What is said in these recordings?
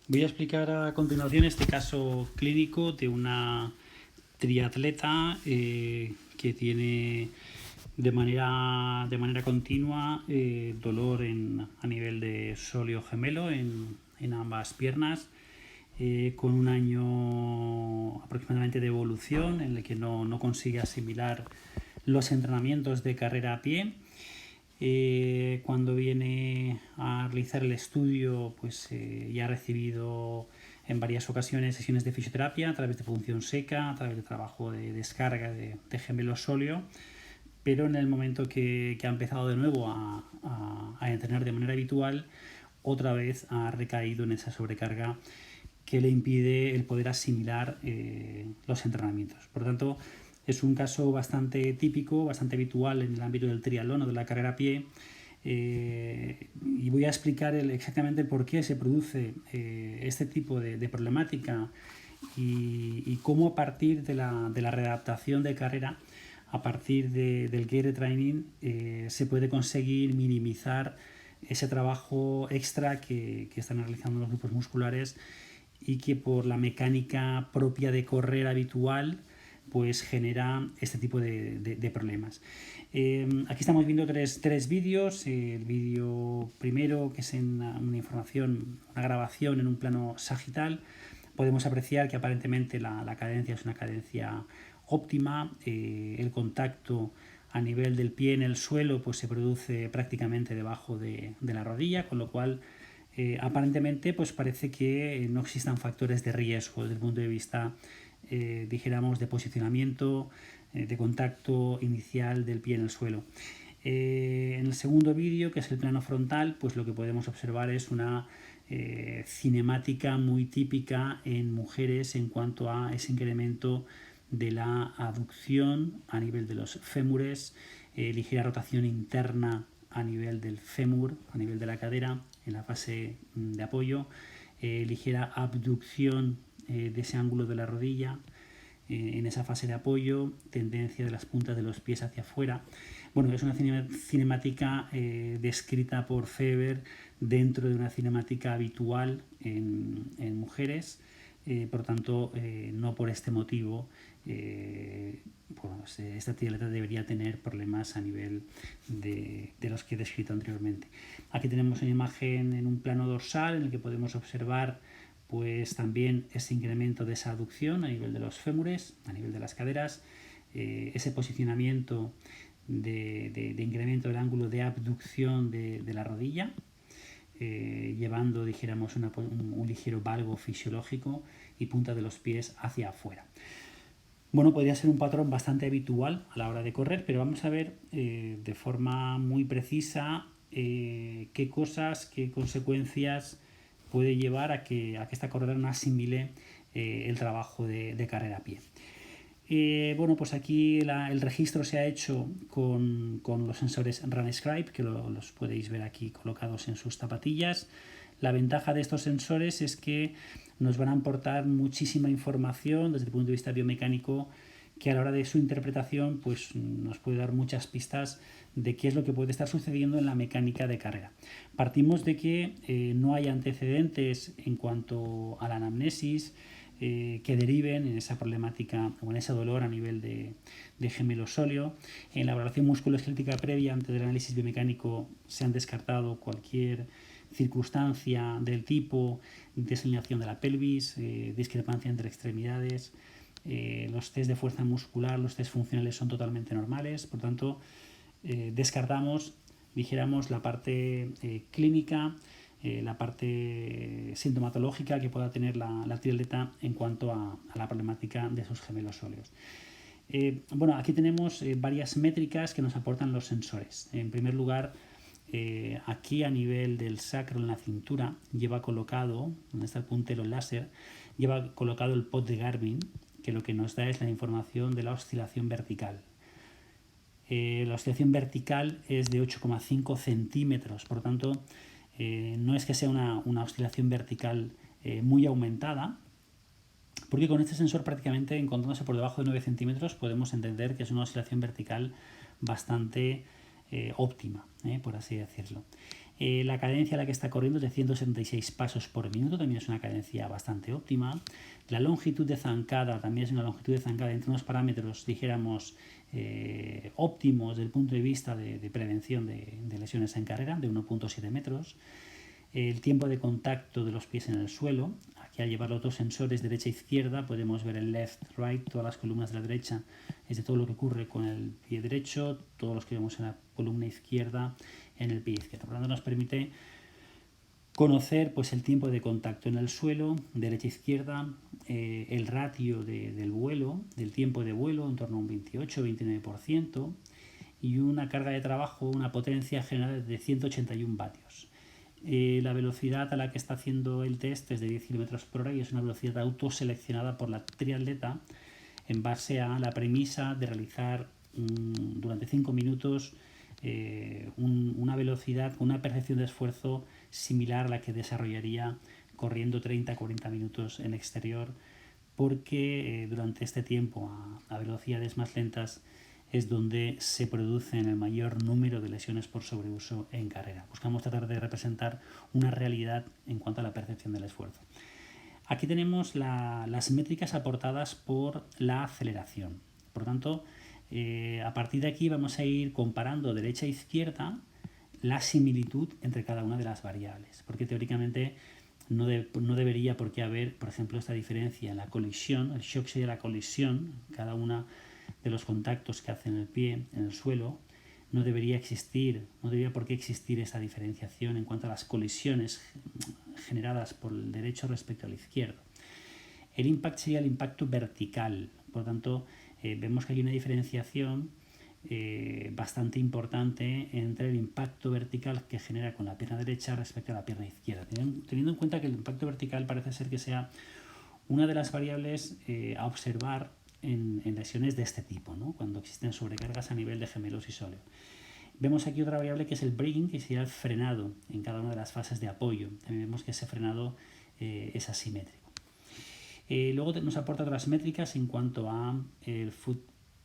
Voy a explicar a continuación este caso clínico de una triatleta que tiene de manera continua dolor a nivel de sóleo gemelo en ambas piernas, con un año aproximadamente de evolución en el que no consigue asimilar los entrenamientos de carrera a pie. Cuando viene a realizar el estudio, pues ya ha recibido en varias ocasiones sesiones de fisioterapia a través de punción seca, a través de trabajo de descarga de gemelo sóleo, pero en el momento que ha empezado de nuevo a entrenar de manera habitual, otra vez ha recaído en esa sobrecarga que le impide el poder asimilar los entrenamientos. Por lo tanto, es un caso bastante típico, bastante habitual en el ámbito del triatlón o de la carrera a pie, y voy a explicar exactamente por qué se produce este tipo de problemática y cómo a partir de la readaptación de carrera, a partir del gear training, se puede conseguir minimizar ese trabajo extra que están realizando los grupos musculares y que por la mecánica propia de correr habitual pues genera este tipo de problemas. Aquí estamos viendo tres vídeos. El vídeo primero, que es una información, una grabación en un plano sagital, podemos apreciar que aparentemente la cadencia es una cadencia óptima. El contacto a nivel del pie en el suelo pues se produce prácticamente debajo de la rodilla, con lo cual aparentemente pues parece que no existan factores de riesgo desde el punto de vista dijéramos de posicionamiento, de contacto inicial del pie en el suelo. En el segundo vídeo, que es el plano frontal, pues lo que podemos observar es una cinemática muy típica en mujeres en cuanto a ese incremento de la aducción a nivel de los fémures, ligera rotación interna a nivel del fémur, a nivel de la cadera, en la fase de apoyo, ligera abducción de ese ángulo de la rodilla en esa fase de apoyo, tendencia de las puntas de los pies hacia afuera. Bueno, es una cinemática descrita por Feber dentro de una cinemática habitual en mujeres, por tanto, no por este motivo pues, esta triatleta debería tener problemas a nivel de los que he descrito anteriormente. Aquí tenemos una imagen en un plano dorsal en el que podemos observar pues también ese incremento de esa aducción a nivel de los fémures, a nivel de las caderas, ese posicionamiento de incremento del ángulo de abducción de la rodilla, llevando, dijéramos, un ligero valgo fisiológico y punta de los pies hacia afuera. Bueno, podría ser un patrón bastante habitual a la hora de correr, pero vamos a ver de forma muy precisa qué cosas, qué consecuencias puede llevar a que esta corredora no asimile el trabajo de carrera a pie. Bueno, pues aquí el registro se ha hecho con los sensores RunScribe, que los podéis ver aquí colocados en sus zapatillas. La ventaja de estos sensores es que nos van a aportar muchísima información desde el punto de vista biomecánico, que a la hora de su interpretación pues nos puede dar muchas pistas de qué es lo que puede estar sucediendo en la mecánica de carrera. Partimos de que no hay antecedentes en cuanto a la anamnesis que deriven en esa problemática o en ese dolor a nivel de gemelo sóleo. En la evaluación musculoesquelética previa, antes del análisis biomecánico, se han descartado cualquier circunstancia del tipo desalineación de la pelvis, discrepancia entre extremidades. Los test de fuerza muscular, los test funcionales son totalmente normales, por tanto descartamos, dijéramos, la parte clínica, la parte sintomatológica que pueda tener la triatleta en cuanto a la problemática de sus gemelos sóleos. Bueno, aquí tenemos varias métricas que nos aportan los sensores. En primer lugar, aquí a nivel del sacro en la cintura lleva colocado, donde está el puntero láser, lleva colocado el pod de Garmin, que lo que nos da es la información de la oscilación vertical. La oscilación vertical es de 8,5 centímetros, por lo tanto no es que sea una oscilación vertical muy aumentada, porque con este sensor prácticamente encontrándose por debajo de 9 centímetros podemos entender que es una oscilación vertical bastante óptima, por así decirlo. La cadencia a la que está corriendo es de 176 pasos por minuto, también es una cadencia bastante óptima. La longitud de zancada también es una longitud de zancada entre unos parámetros, dijéramos, óptimos desde el punto de vista de prevención de lesiones en carrera, de 1,7 metros. El tiempo de contacto de los pies en el suelo. Aquí, al llevar los dos sensores derecha e izquierda, podemos ver el left, right, todas las columnas de la derecha es de todo lo que ocurre con el pie derecho, todos los que vemos en la columna izquierda en el pie izquierdo. Por lo tanto, nos permite conocer pues, el tiempo de contacto en el suelo, derecha e izquierda, el ratio del vuelo, del tiempo de vuelo, en torno a un 28-29%, y una carga de trabajo, una potencia general de 181 vatios. La velocidad a la que está haciendo el test es de 10 km por hora y es una velocidad autoseleccionada por la triatleta en base a la premisa de realizar durante 5 minutos una velocidad, una percepción de esfuerzo similar a la que desarrollaría corriendo 30-40 minutos en exterior, porque durante este tiempo a velocidades más lentas es donde se producen el mayor número de lesiones por sobreuso en carrera. Buscamos tratar de representar una realidad en cuanto a la percepción del esfuerzo. Aquí tenemos las métricas aportadas por la aceleración. Por lo tanto, a partir de aquí vamos a ir comparando derecha e izquierda la similitud entre cada una de las variables, porque teóricamente no debería por qué haber, por ejemplo, esta diferencia en la colisión. El shock sería la colisión, cada una de los contactos que hacen el pie en el suelo. No debería por qué existir esa diferenciación en cuanto a las colisiones generadas por el derecho respecto al izquierdo. El impact sería el impacto vertical, por lo tanto vemos que hay una diferenciación bastante importante entre el impacto vertical que genera con la pierna derecha respecto a la pierna izquierda, teniendo en cuenta que el impacto vertical parece ser que sea una de las variables a observar en lesiones de este tipo, ¿no? Cuando existen sobrecargas a nivel de gemelos y sóleo. Vemos aquí otra variable que es el braking, que sería el frenado en cada una de las fases de apoyo. También vemos que ese frenado es asimétrico. Luego nos aporta otras métricas en cuanto a el foot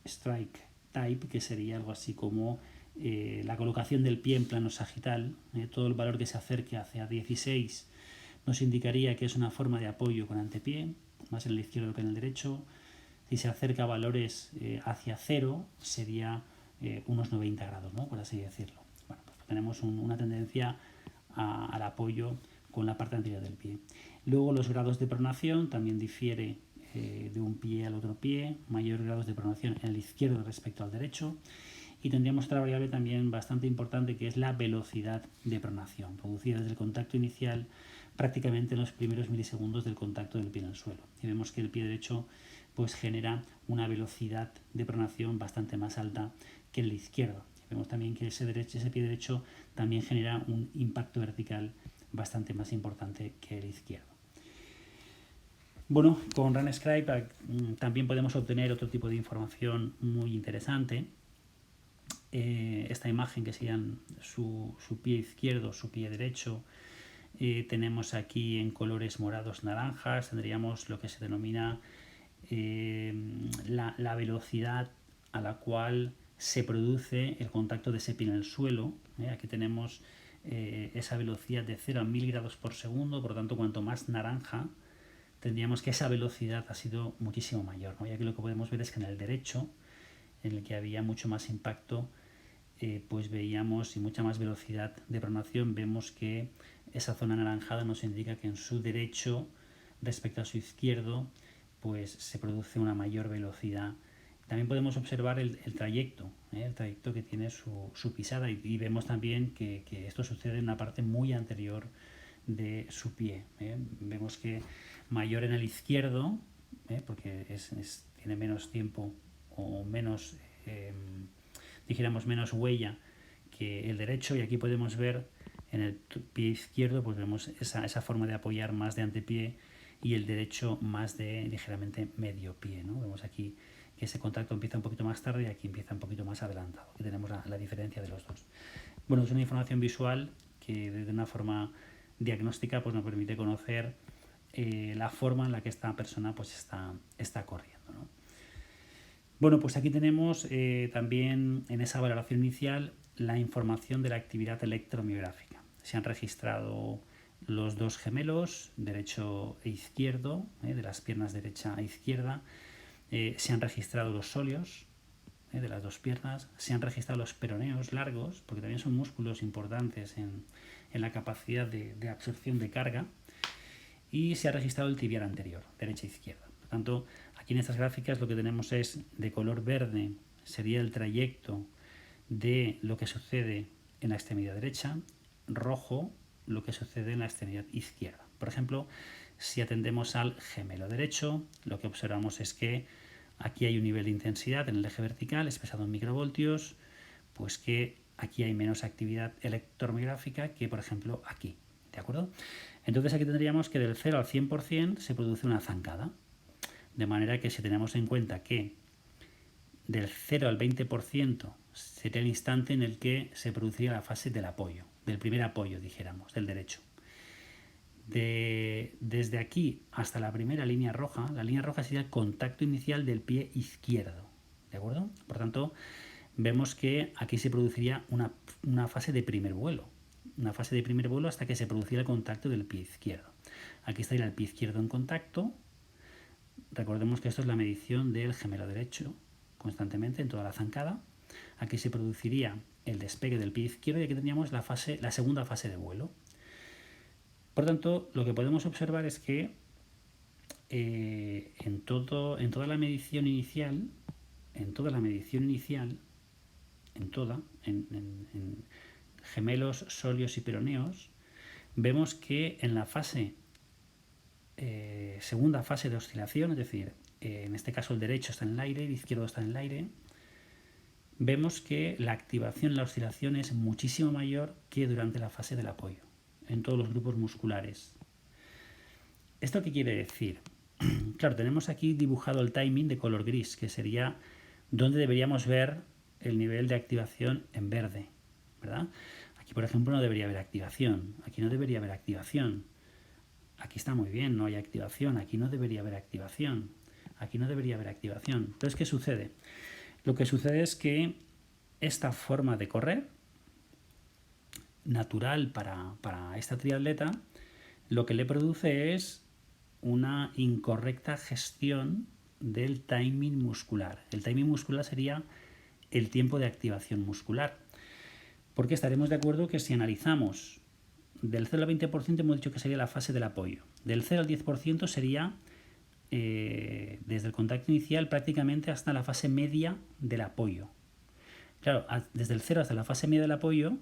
strike type, que sería algo así como la colocación del pie en plano sagital. Todo el valor que se acerque hacia 16 nos indicaría que es una forma de apoyo con antepié, más en el izquierdo que en el derecho. Si se acerca a valores hacia 0, sería unos 90 grados, ¿no? Por así decirlo. Bueno, pues tenemos una tendencia al apoyo con la parte anterior del pie. Luego los grados de pronación también difiere de un pie al otro pie, mayores grados de pronación en el izquierdo respecto al derecho. Y tendríamos otra variable también bastante importante, que es la velocidad de pronación, producida desde el contacto inicial prácticamente en los primeros milisegundos del contacto del pie en el suelo. Y vemos que el pie derecho pues genera una velocidad de pronación bastante más alta que el izquierdo. Vemos también que ese pie derecho también genera un impacto vertical bastante más importante que el izquierdo. Bueno, con RunScribe también podemos obtener otro tipo de información muy interesante. Esta imagen que serían su pie izquierdo, su pie derecho. Tenemos aquí en colores morados, naranjas, tendríamos lo que se denomina la velocidad a la cual se produce el contacto de ese pie en el suelo. Aquí tenemos esa velocidad de 0 a 1000 grados por segundo, por lo tanto cuanto más naranja tendríamos que esa velocidad ha sido muchísimo mayor, ¿no? Y aquí lo que podemos ver es que en el derecho, en el que había mucho más impacto, pues veíamos y mucha más velocidad de pronación, vemos que esa zona anaranjada nos indica que en su derecho respecto a su izquierdo pues se produce una mayor velocidad. También podemos observar el trayecto que tiene su pisada y vemos también que esto sucede en la parte muy anterior de su pie. Vemos que mayor en el izquierdo, porque tiene menos tiempo o menos, dijéramos, menos huella que el derecho, y aquí podemos ver en el pie izquierdo, pues vemos esa forma de apoyar más de antepié y el derecho más de ligeramente medio pie, ¿no? Vemos aquí que ese contacto empieza un poquito más tarde y aquí empieza un poquito más adelantado. Aquí tenemos la diferencia de los dos. Bueno, es una información visual que de una forma diagnóstica pues nos permite conocer la forma en la que esta persona pues está corriendo, ¿no? Bueno, pues aquí tenemos también en esa valoración inicial la información de la actividad electromiográfica. se han registrado los dos gemelos, derecho e izquierdo, de las piernas derecha e izquierda. Se han registrado los sóleos de las dos piernas. Se han registrado los peroneos largos, porque también son músculos importantes en la capacidad de absorción de carga. Y se ha registrado el tibial anterior, derecha e izquierda. Por tanto, aquí en estas gráficas lo que tenemos es de color verde, sería el trayecto de lo que sucede en la extremidad derecha, rojo lo que sucede en la extremidad izquierda. Por ejemplo, si atendemos al gemelo derecho, lo que observamos es que aquí hay un nivel de intensidad en el eje vertical expresado en microvoltios, pues que aquí hay menos actividad electromiográfica que, por ejemplo, aquí. ¿De acuerdo? Entonces aquí tendríamos que del 0 al 100% se produce una zancada. De manera que si tenemos en cuenta que del 0 al 20% sería el instante en el que se produciría la fase del apoyo, del primer apoyo, dijéramos, del derecho. Desde aquí hasta la primera línea roja, la línea roja sería el contacto inicial del pie izquierdo. ¿De acuerdo? Por tanto, vemos que aquí se produciría una fase de primer vuelo. Una fase de primer vuelo hasta que se produciera el contacto del pie izquierdo. Aquí estaría el pie izquierdo en contacto. Recordemos que esto es la medición del gemelo derecho constantemente en toda la zancada. Aquí se produciría el despegue del pie izquierdo y aquí tendríamos la segunda fase de vuelo. Por tanto, lo que podemos observar es que en toda la medición inicial, en gemelos, sóleos y peroneos, vemos que en la segunda fase de oscilación, es decir, en este caso el derecho está en el aire, el izquierdo está en el aire, vemos que la activación, la oscilación es muchísimo mayor que durante la fase del apoyo, en todos los grupos musculares. ¿Esto qué quiere decir? Claro, tenemos aquí dibujado el timing de color gris, que sería donde deberíamos ver el nivel de activación en verde, ¿verdad? Aquí, por ejemplo, no debería haber activación, aquí no debería haber activación. Aquí está muy bien, no hay activación, aquí no debería haber activación, aquí no debería haber activación. Entonces, ¿qué sucede? Lo que sucede es que esta forma de correr, natural para esta triatleta, lo que le produce es una incorrecta gestión del timing muscular. El timing muscular sería el tiempo de activación muscular. Porque estaremos de acuerdo que si analizamos del 0 al 20% hemos dicho que sería la fase del apoyo. Del 0 al 10% sería desde el contacto inicial prácticamente hasta la fase media del apoyo. Claro, desde el 0 hasta la fase media del apoyo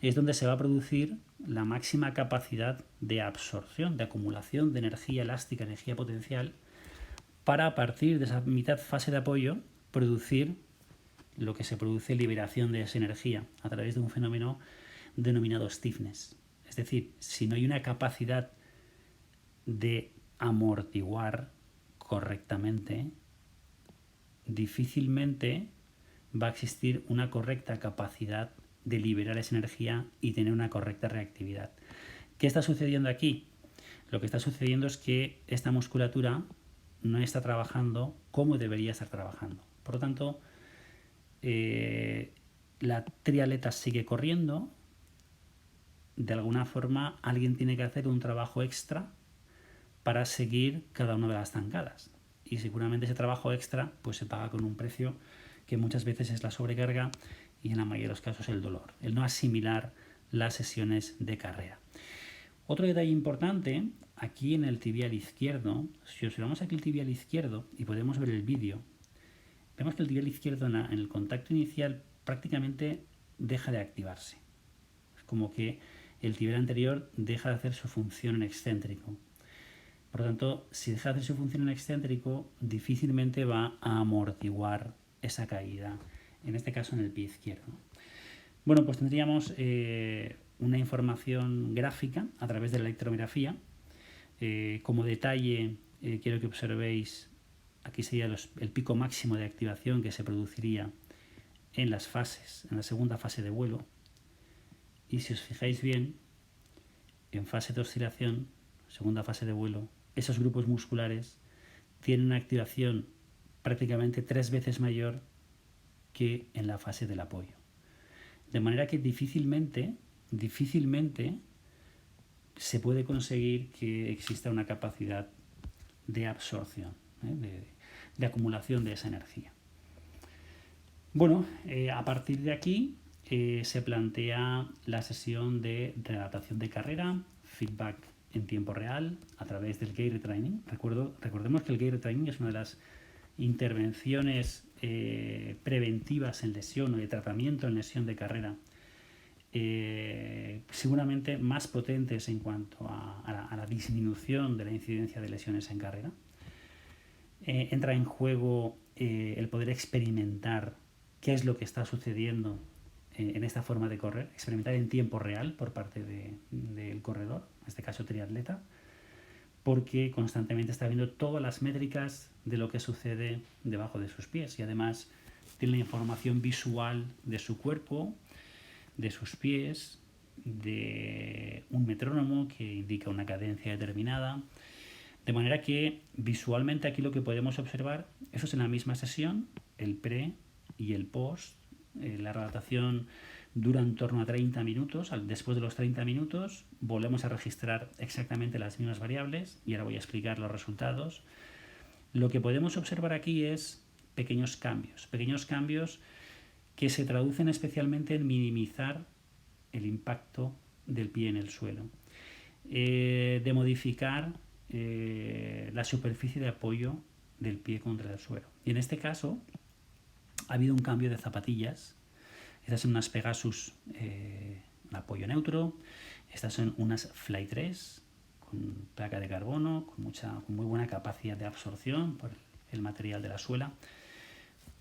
es donde se va a producir la máxima capacidad de absorción, de acumulación de energía elástica, energía potencial, para a partir de esa mitad fase de apoyo producir lo que se produce liberación de esa energía a través de un fenómeno denominado stiffness. Es decir, si no hay una capacidad de amortiguar correctamente, difícilmente va a existir una correcta capacidad de liberar esa energía y tener una correcta reactividad. ¿Qué está sucediendo aquí? Lo que está sucediendo es que esta musculatura no está trabajando como debería estar trabajando. Por lo tanto, la triatleta sigue corriendo. De alguna forma, alguien tiene que hacer un trabajo extra para seguir cada una de las zancadas. Y seguramente ese trabajo extra pues se paga con un precio que muchas veces es la sobrecarga y en la mayoría de los casos el dolor, el no asimilar las sesiones de carrera. Otro detalle importante, aquí en el tibial izquierdo, si observamos aquí el tibial izquierdo y podemos ver el vídeo, vemos que el tibial izquierdo en el contacto inicial prácticamente deja de activarse. Es como que el tibial anterior deja de hacer su función en excéntrico. Por lo tanto, si deja de hacer su función en excéntrico, difícilmente va a amortiguar esa caída, en este caso en el pie izquierdo. Bueno, pues tendríamos una información gráfica a través de la electromiografía. Como detalle, quiero que observéis, aquí sería el pico máximo de activación que se produciría en las fases, en la segunda fase de vuelo. Y si os fijáis bien, en fase de oscilación, segunda fase de vuelo, esos grupos musculares tienen una activación prácticamente 3 veces mayor que en la fase del apoyo. De manera que difícilmente difícilmente se puede conseguir que exista una capacidad de absorción, de acumulación de esa energía. Bueno, a partir de aquí se plantea la sesión de readaptación de carrera, feedback en tiempo real a través del gait retraining. Recordemos que el gait retraining es una de las intervenciones preventivas en lesión o de tratamiento en lesión de carrera seguramente más potentes en cuanto a la disminución de la incidencia de lesiones en carrera. Entra en juego el poder experimentar qué es lo que está sucediendo en esta forma de correr, experimentar en tiempo real por parte del corredor, en este caso triatleta, porque constantemente está viendo todas las métricas de lo que sucede debajo de sus pies y además tiene la información visual de su cuerpo, de sus pies, de un metrónomo que indica una cadencia determinada, de manera que visualmente aquí lo que podemos observar, eso es en la misma sesión, el pre y el post. La readaptación dura en torno a 30 minutos. Después de los 30 minutos volvemos a registrar exactamente las mismas variables y ahora voy a explicar los resultados. Lo que podemos observar aquí es pequeños cambios que se traducen especialmente en minimizar el impacto del pie en el suelo, de modificar la superficie de apoyo del pie contra el suelo. Y en este caso ha habido un cambio de zapatillas. Estas son unas Pegasus apoyo neutro, estas son unas Fly 3 con placa de carbono, con muy buena capacidad de absorción por el material de la suela.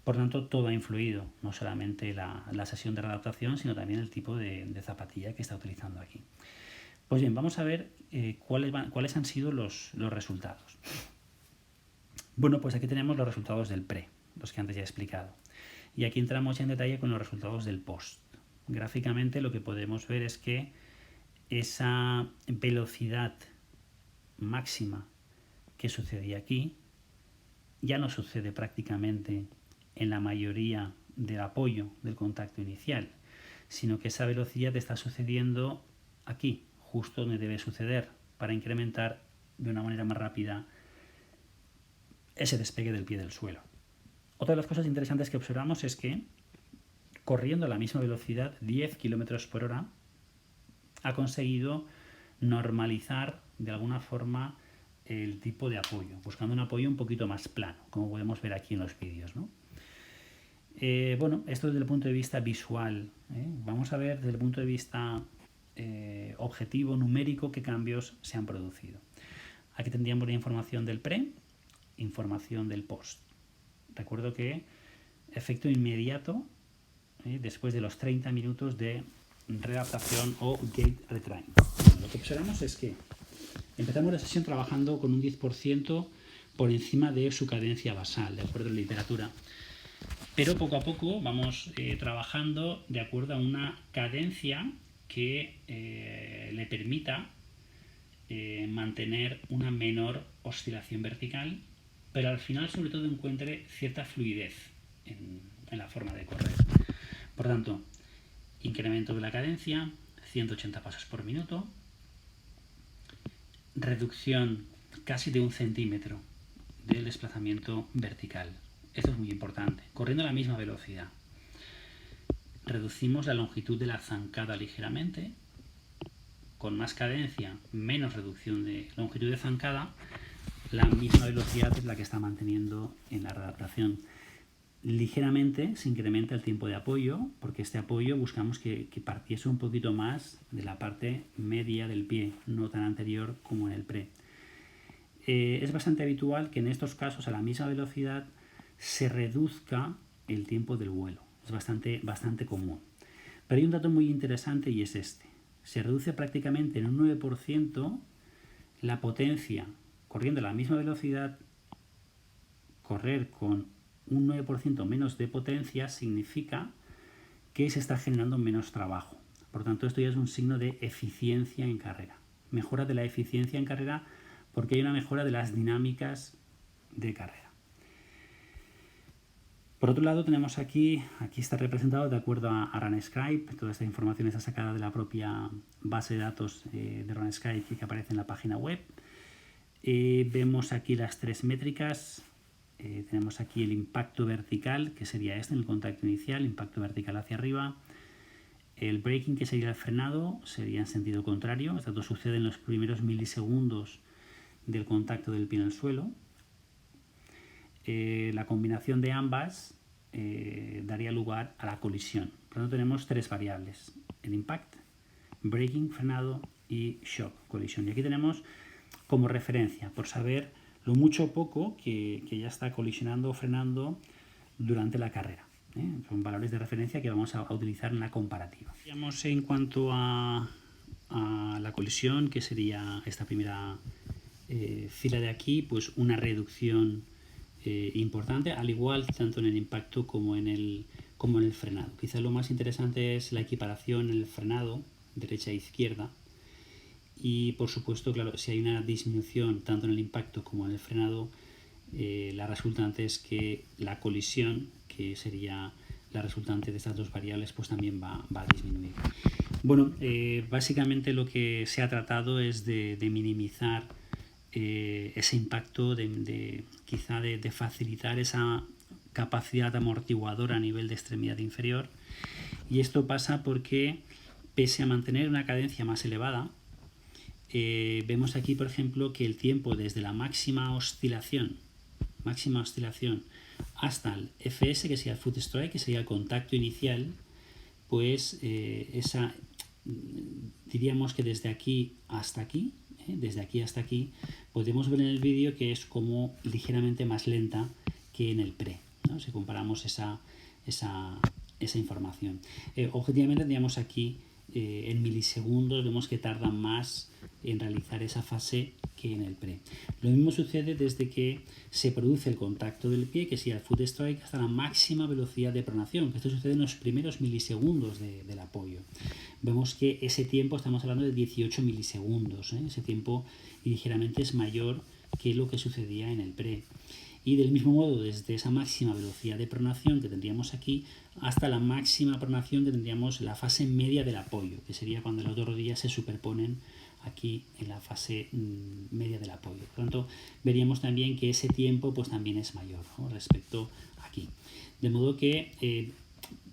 Por tanto, todo ha influido, no solamente la sesión de readaptación, sino también el tipo de zapatilla que está utilizando aquí. Pues bien, vamos a ver cuáles han sido los resultados. Bueno, pues aquí tenemos los resultados del pre, los que antes ya he explicado. Y aquí entramos ya en detalle con los resultados del post. Gráficamente lo que podemos ver es que esa velocidad máxima que sucedía aquí ya no sucede prácticamente en la mayoría del apoyo del contacto inicial, sino que esa velocidad está sucediendo aquí, justo donde debe suceder, para incrementar de una manera más rápida ese despegue del pie del suelo. Otra de las cosas interesantes que observamos es que, corriendo a la misma velocidad, 10 km por hora, ha conseguido normalizar de alguna forma el tipo de apoyo, buscando un apoyo un poquito más plano, como podemos ver aquí en los vídeos, ¿no? Bueno, esto desde el punto de vista visual. Vamos a ver desde el punto de vista objetivo, numérico, qué cambios se han producido. Aquí tendríamos la información del pre, información del post. Recuerdo que efecto inmediato después de los 30 minutos de readaptación o gait retraining. Lo que observamos es que empezamos la sesión trabajando con un 10% por encima de su cadencia basal, de acuerdo a la literatura. Pero poco a poco vamos trabajando de acuerdo a una cadencia que le permita mantener una menor oscilación vertical, pero al final sobre todo encuentre cierta fluidez en la forma de correr. Por tanto, incremento de la cadencia, 180 pasos por minuto, reducción casi de 1 centímetro del desplazamiento vertical. Esto es muy importante. Corriendo a la misma velocidad, reducimos la longitud de la zancada ligeramente. Con más cadencia, menos reducción de longitud de zancada, la misma velocidad es la que está manteniendo en la readaptación. Ligeramente se incrementa el tiempo de apoyo, porque este apoyo buscamos que partiese un poquito más de la parte media del pie, no tan anterior como en el pre. Es bastante habitual que en estos casos a la misma velocidad se reduzca el tiempo del vuelo. Es bastante común. Pero hay un dato muy interesante y es este. Se reduce prácticamente en un 9% la potencia. Corriendo a la misma velocidad, correr con un 9% menos de potencia significa que se está generando menos trabajo. Por tanto, esto ya es un signo de eficiencia en carrera. Mejora de la eficiencia en carrera porque hay una mejora de las dinámicas de carrera. Por otro lado tenemos aquí está representado de acuerdo a RunScribe. Toda esta información está sacada de la propia base de datos de RunScribe que aparece en la página web. Vemos aquí las tres métricas. Tenemos aquí el impacto vertical, que sería este en el contacto inicial, impacto vertical hacia arriba. El braking, que sería el frenado, sería en sentido contrario. Esto sucede en los primeros milisegundos del contacto del pie en el suelo. La combinación de ambas daría lugar a la colisión. Por lo tanto, tenemos tres variables: el impact, braking, frenado, y shock, colisión. Y aquí tenemos como referencia, por saber lo mucho o poco que ya está colisionando o frenando durante la carrera. Son valores de referencia que vamos a utilizar en la comparativa. Digamos, en cuanto a la colisión, que sería esta primera fila de aquí, pues una reducción importante, al igual tanto en el impacto como en el frenado. Quizás lo más interesante es la equiparación en el frenado, derecha e izquierda. Y por supuesto, claro, si hay una disminución tanto en el impacto como en el frenado, la resultante es que la colisión, que sería la resultante de estas dos variables, pues también va a disminuir. Bueno, básicamente lo que se ha tratado es de minimizar ese impacto, quizá de facilitar esa capacidad amortiguadora a nivel de extremidad inferior. Y esto pasa porque, pese a mantener una cadencia más elevada, vemos aquí, por ejemplo, que el tiempo desde la máxima oscilación hasta el FS, que sería el foot strike, que sería el contacto inicial, pues diríamos que desde aquí hasta aquí, podemos ver en el vídeo que es como ligeramente más lenta que en el pre, ¿no? Si comparamos esa información. Objetivamente tendríamos aquí en milisegundos, vemos que tarda más en realizar esa fase que en el pre. Lo mismo sucede desde que se produce el contacto del pie, que sería el foot strike, hasta la máxima velocidad de pronación, que esto sucede en los primeros milisegundos del apoyo. Vemos que ese tiempo, estamos hablando de 18 milisegundos, ese tiempo ligeramente es mayor que lo que sucedía en el pre. Y del mismo modo, desde esa máxima velocidad de pronación que tendríamos aquí hasta la máxima pronación que tendríamos en la fase media del apoyo, que sería cuando las dos rodillas se superponen aquí en la fase media del apoyo. Por lo tanto, veríamos también que ese tiempo pues también es mayor, ¿no?, respecto aquí. De modo que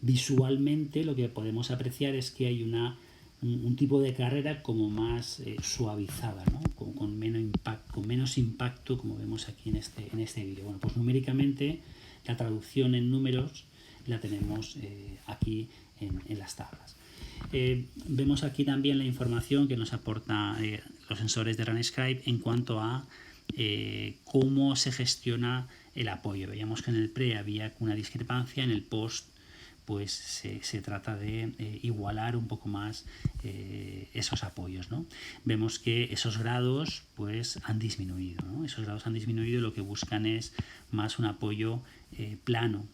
visualmente lo que podemos apreciar es que hay un tipo de carrera como más suavizada, ¿no?, con menos impacto, como vemos aquí en este vídeo. Bueno, pues numéricamente la traducción en números la tenemos aquí en las tablas. Vemos aquí también la información que nos aporta los sensores de RunScribe en cuanto a cómo se gestiona el apoyo. Veíamos que en el pre había una discrepancia, en el post pues se trata de igualar un poco más esos apoyos, ¿no? Vemos que esos grados pues han disminuido, ¿no? Esos grados han disminuido y lo que buscan es más un apoyo plano.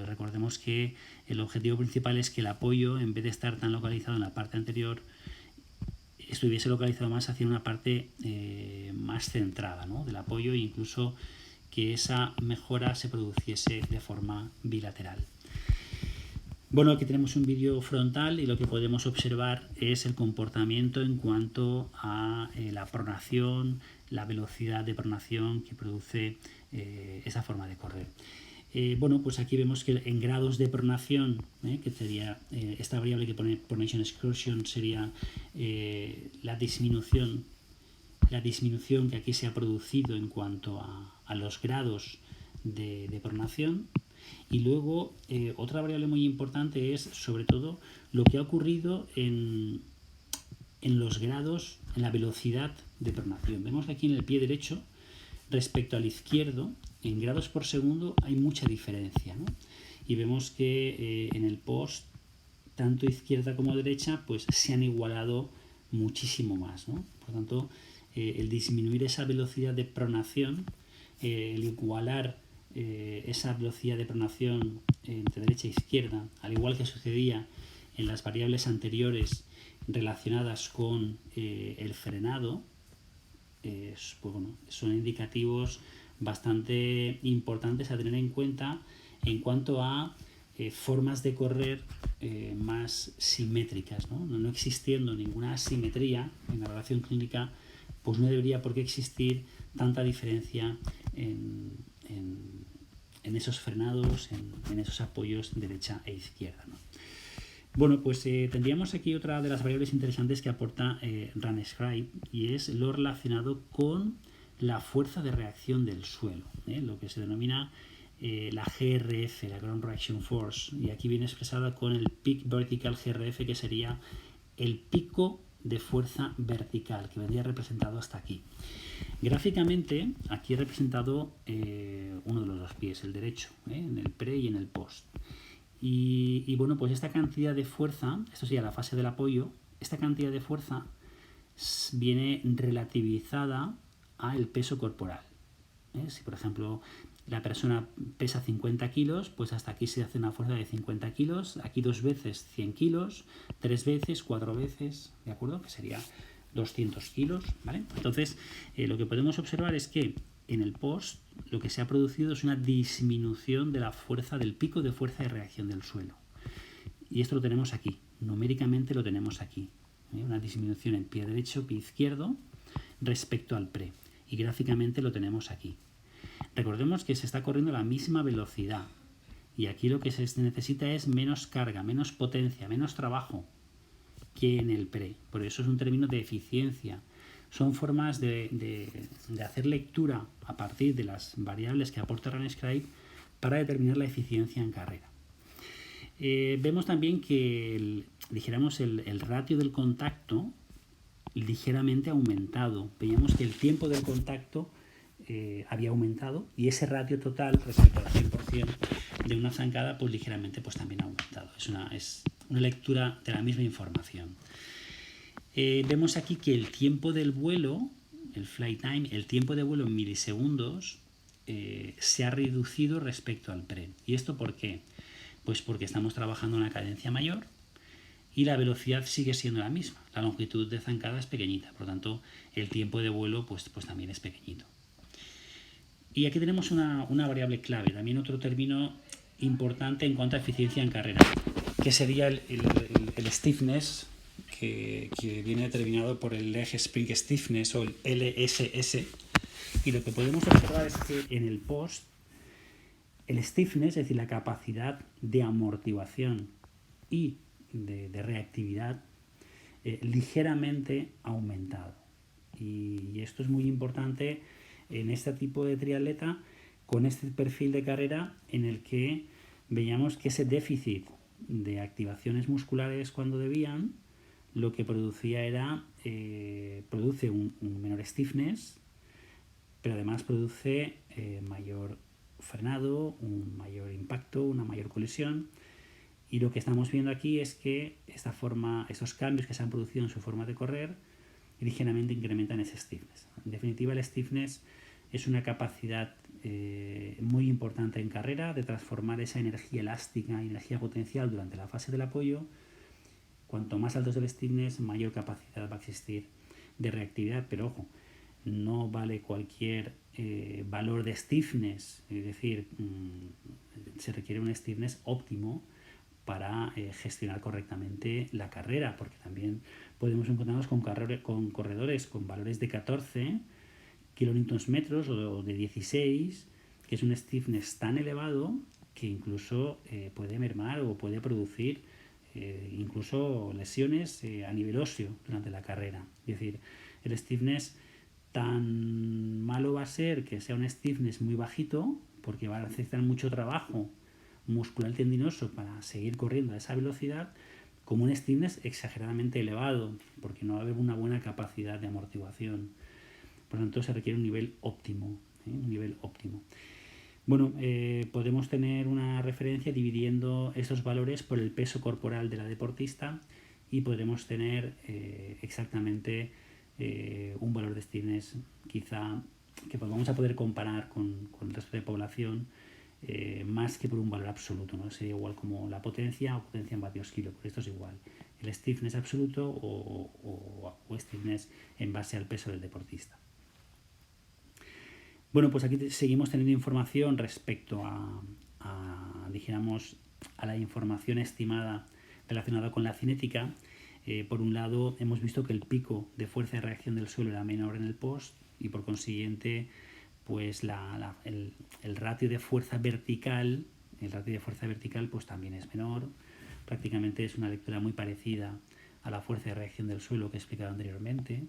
Recordemos que el objetivo principal es que el apoyo, en vez de estar tan localizado en la parte anterior, estuviese localizado más hacia una parte más centrada, ¿no?, del apoyo, e incluso que esa mejora se produciese de forma bilateral. Bueno, aquí tenemos un vídeo frontal y lo que podemos observar es el comportamiento en cuanto a la pronación, la velocidad de pronación que produce esa forma de correr. Bueno, pues aquí vemos que en grados de pronación, que sería esta variable que pone pronation excursion, sería la disminución que aquí se ha producido en cuanto a los grados de pronación. Y luego otra variable muy importante es sobre todo lo que ha ocurrido en los grados, en la velocidad de pronación. Vemos que aquí en el pie derecho respecto al izquierdo, en grados por segundo hay mucha diferencia, ¿no? Y vemos que en el post, tanto izquierda como derecha, pues se han igualado muchísimo más, ¿no? Por tanto, el disminuir esa velocidad de pronación, el igualar esa velocidad de pronación entre derecha e izquierda, al igual que sucedía en las variables anteriores relacionadas con el frenado, pues bueno, son indicativos bastante importantes a tener en cuenta en cuanto a formas de correr más simétricas, ¿no? No existiendo ninguna asimetría en la relación clínica, pues no debería por qué existir tanta diferencia en esos frenados, en esos apoyos derecha e izquierda, ¿no? Bueno, pues tendríamos aquí otra de las variables interesantes que aporta RunScribe, y es lo relacionado con la fuerza de reacción del suelo, lo que se denomina la GRF, la Ground Reaction Force, y aquí viene expresada con el Peak Vertical GRF, que sería el pico de fuerza vertical, que vendría representado hasta aquí. Gráficamente, aquí he representado uno de los dos pies, el derecho, en el pre y en el post. Y bueno, pues esta cantidad de fuerza, esto sería la fase del apoyo, esta cantidad de fuerza viene relativizada al peso corporal. Si por ejemplo la persona pesa 50 kilos, pues hasta aquí se hace una fuerza de 50 kilos, aquí 2 veces 100 kilos, 3 veces, 4 veces, ¿de acuerdo? Que sería 200 kilos, ¿vale? Entonces, lo que podemos observar es que en el post lo que se ha producido es una disminución de la fuerza, del pico de fuerza de reacción del suelo. Y esto lo tenemos aquí, numéricamente lo tenemos aquí, una disminución en pie derecho, pie izquierdo, respecto al pre. Y gráficamente lo tenemos aquí. Recordemos que se está corriendo a la misma velocidad. Y aquí lo que se necesita es menos carga, menos potencia, menos trabajo que en el pre. Por eso es un término de eficiencia. Son formas de hacer lectura a partir de las variables que aporta RunScribe para determinar la eficiencia en carrera. Vemos también que el ratio del contacto ligeramente ha aumentado. Veíamos que el tiempo del contacto había aumentado, y ese ratio total respecto al 100% de una zancada pues ligeramente pues también ha aumentado. Es una lectura de la misma información. Vemos aquí que el tiempo del vuelo, el flight time, el tiempo de vuelo en milisegundos se ha reducido respecto al pre. ¿Y esto por qué? Pues porque estamos trabajando a una cadencia mayor y la velocidad sigue siendo la misma. La longitud de zancada es pequeñita, por lo tanto el tiempo de vuelo pues también es pequeñito. Y aquí tenemos una variable clave, también otro término importante en cuanto a eficiencia en carrera, que sería el stiffness, que viene determinado por el Leg Spring Stiffness o el LSS. Y lo que podemos observar es que en el post, el stiffness, es decir, la capacidad de amortiguación y de reactividad, ligeramente ha aumentado. Y esto es muy importante en este tipo de triatleta con este perfil de carrera, en el que veíamos que ese déficit de activaciones musculares cuando debían, lo que producía era produce un menor stiffness, pero además produce mayor frenado, un mayor impacto, una mayor colisión. Y lo que estamos viendo aquí es que estos cambios que se han producido en su forma de correr ligeramente incrementan ese stiffness. En definitiva, el stiffness es una capacidad muy importante en carrera de transformar esa energía elástica y energía potencial durante la fase del apoyo. Cuanto más alto es el stiffness, mayor capacidad va a existir de reactividad, pero ojo, no vale cualquier valor de stiffness, es decir, se requiere un stiffness óptimo para gestionar correctamente la carrera, porque también podemos encontrarnos con corredores con valores de 14 kN o de 16, que es un stiffness tan elevado que incluso puede mermar o puede producir incluso lesiones a nivel óseo durante la carrera. Es decir, el stiffness tan malo va a ser que sea un stiffness muy bajito, porque va a necesitar mucho trabajo muscular tendinoso para seguir corriendo a esa velocidad, como un stiffness exageradamente elevado, porque no va a haber una buena capacidad de amortiguación. Por lo tanto, se requiere un nivel óptimo. Bueno, podemos tener una referencia dividiendo estos valores por el peso corporal de la deportista, y podremos tener exactamente un valor de stiffness quizá que vamos a poder comparar con el resto de población, más que por un valor absoluto, ¿no? Sería igual como la potencia o potencia en vatios kilo, por esto es igual el stiffness absoluto o stiffness en base al peso del deportista. Bueno, pues aquí seguimos teniendo información respecto a dijéramos, a la información estimada relacionada con la cinética, por un lado hemos visto que el pico de fuerza de reacción del suelo era menor en el post y por consiguiente pues el ratio de fuerza vertical pues también es menor. Prácticamente es una lectura muy parecida a la fuerza de reacción del suelo que he explicado anteriormente.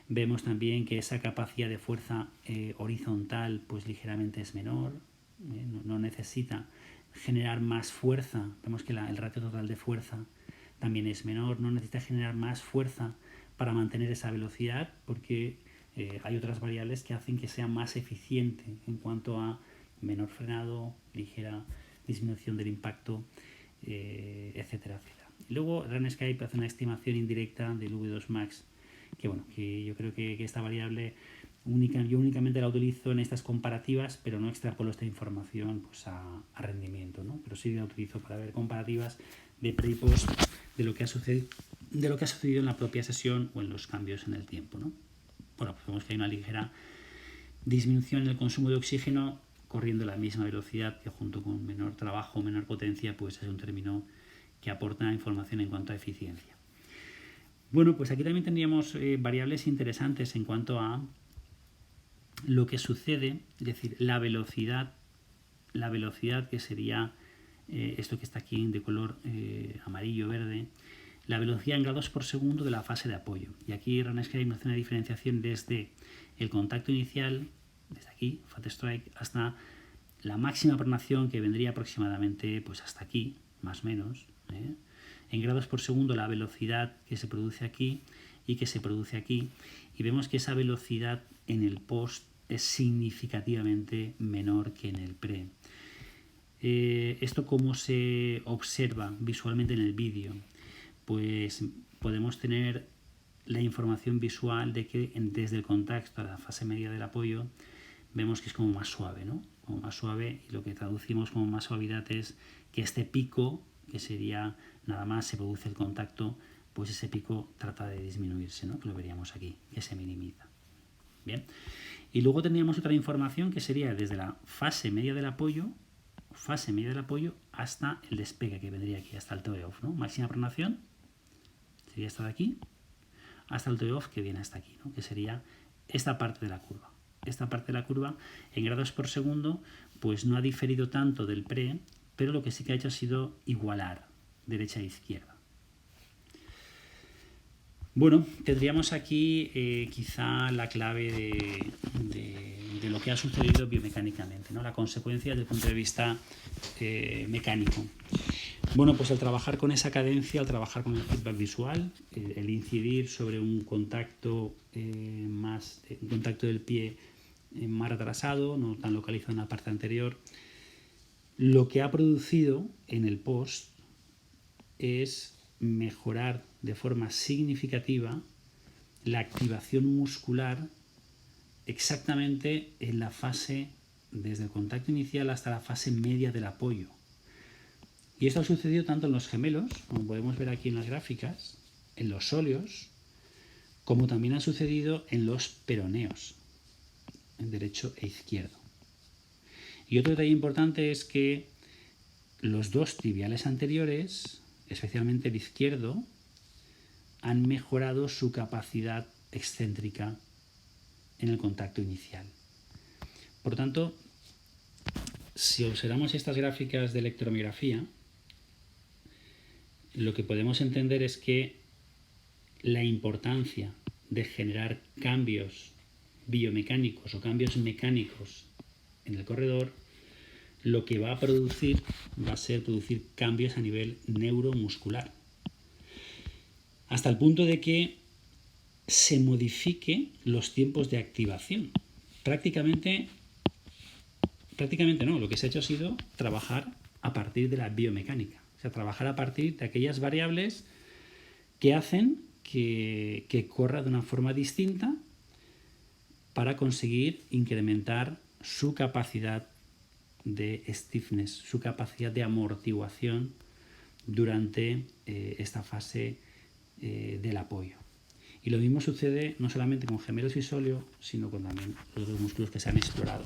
Vemos también que esa capacidad de fuerza horizontal pues ligeramente es menor, no necesita generar más fuerza. Vemos que el ratio total de fuerza también es menor, no necesita generar más fuerza para mantener esa velocidad porque hay otras variables que hacen que sea más eficiente en cuanto a menor frenado, ligera disminución del impacto, etcétera, etcétera. Y luego RunScape hace una estimación indirecta del V2 Max, que yo creo que esta variable yo únicamente la utilizo en estas comparativas, pero no extrapolo esta información pues a rendimiento, ¿no? Pero sí la utilizo para ver comparativas de pre y post de lo que ha sucedido en la propia sesión o en los cambios en el tiempo, ¿no? Bueno, pues vemos que hay una ligera disminución en el consumo de oxígeno corriendo a la misma velocidad, que junto con menor trabajo o menor potencia pues es un término que aporta información en cuanto a eficiencia. Bueno, pues aquí también tendríamos variables interesantes en cuanto a lo que sucede, es decir, la velocidad que sería esto que está aquí de color amarillo-verde, la velocidad en grados por segundo de la fase de apoyo. Y aquí RunScape hace una diferenciación desde el contacto inicial, desde aquí, Fat Strike, hasta la máxima pronación, que vendría aproximadamente pues hasta aquí, más o menos. En grados por segundo la velocidad que se produce aquí y que se produce aquí. Y vemos que esa velocidad en el post es significativamente menor que en el pre. ¿Esto cómo se observa visualmente en el vídeo? Pues podemos tener la información visual de que desde el contacto a la fase media del apoyo vemos que es como más suave, ¿no? Como más suave, y lo que traducimos como más suavidad es que este pico, que sería nada más se produce el contacto, pues ese pico trata de disminuirse, ¿no? Que lo veríamos aquí, que se minimiza. Bien. Y luego tendríamos otra información que sería desde la fase media del apoyo hasta el despegue, que vendría aquí, hasta el toe-off, ¿no? Máxima pronación sería esta de aquí, hasta el toe-off, que viene hasta aquí, ¿no? Que sería esta parte de la curva. Esta parte de la curva en grados por segundo pues no ha diferido tanto del pre, pero lo que sí que ha hecho ha sido igualar derecha e izquierda. Bueno, tendríamos aquí quizá la clave de lo que ha sucedido biomecánicamente, ¿no? La consecuencia desde el punto de vista mecánico. Bueno, pues al trabajar con esa cadencia, al trabajar con el feedback visual, el incidir sobre un contacto del pie más retrasado, no tan localizado en la parte anterior, lo que ha producido en el post es mejorar de forma significativa la activación muscular exactamente en la fase, desde el contacto inicial hasta la fase media del apoyo. Y esto ha sucedido tanto en los gemelos, como podemos ver aquí en las gráficas, en los sóleos, como también ha sucedido en los peroneos, en derecho e izquierdo. Y otro detalle importante es que los dos tibiales anteriores, especialmente el izquierdo, han mejorado su capacidad excéntrica en el contacto inicial. Por tanto, si observamos estas gráficas de electromiografía, lo que podemos entender es que la importancia de generar cambios biomecánicos o cambios mecánicos en el corredor, lo que va a ser producir cambios a nivel neuromuscular, hasta el punto de que se modifique los tiempos de activación. Prácticamente no, lo que se ha hecho ha sido trabajar a partir de la biomecánica, o sea, trabajar a partir de aquellas variables que hacen que corra de una forma distinta para conseguir incrementar su capacidad de stiffness, su capacidad de amortiguación durante esta fase del apoyo. Y lo mismo sucede no solamente con gemelos y sóleo, sino con también los otros músculos que se han explorado.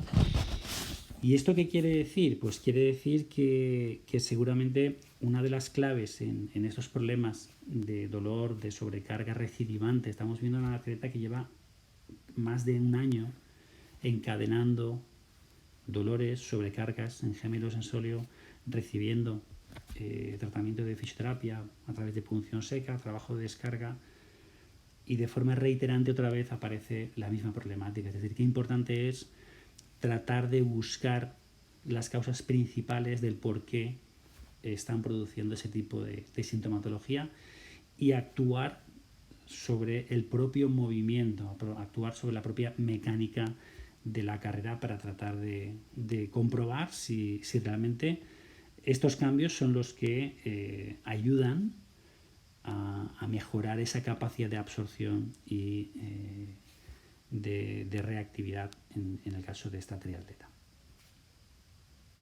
¿Y esto qué quiere decir? Pues quiere decir que seguramente una de las claves en estos problemas de dolor, de sobrecarga recidivante, estamos viendo a una atleta que lleva más de un año encadenando dolores, sobrecargas en gemelos en sóleo, recibiendo tratamiento de fisioterapia a través de punción seca, trabajo de descarga, y de forma reiterante otra vez aparece la misma problemática. Es decir, qué importante es tratar de buscar las causas principales del por qué están produciendo ese tipo de sintomatología y actuar sobre el propio movimiento, actuar sobre la propia mecánica de la carrera para tratar de comprobar si realmente estos cambios son los que ayudan a mejorar esa capacidad de absorción y de reactividad en el caso de esta triatleta.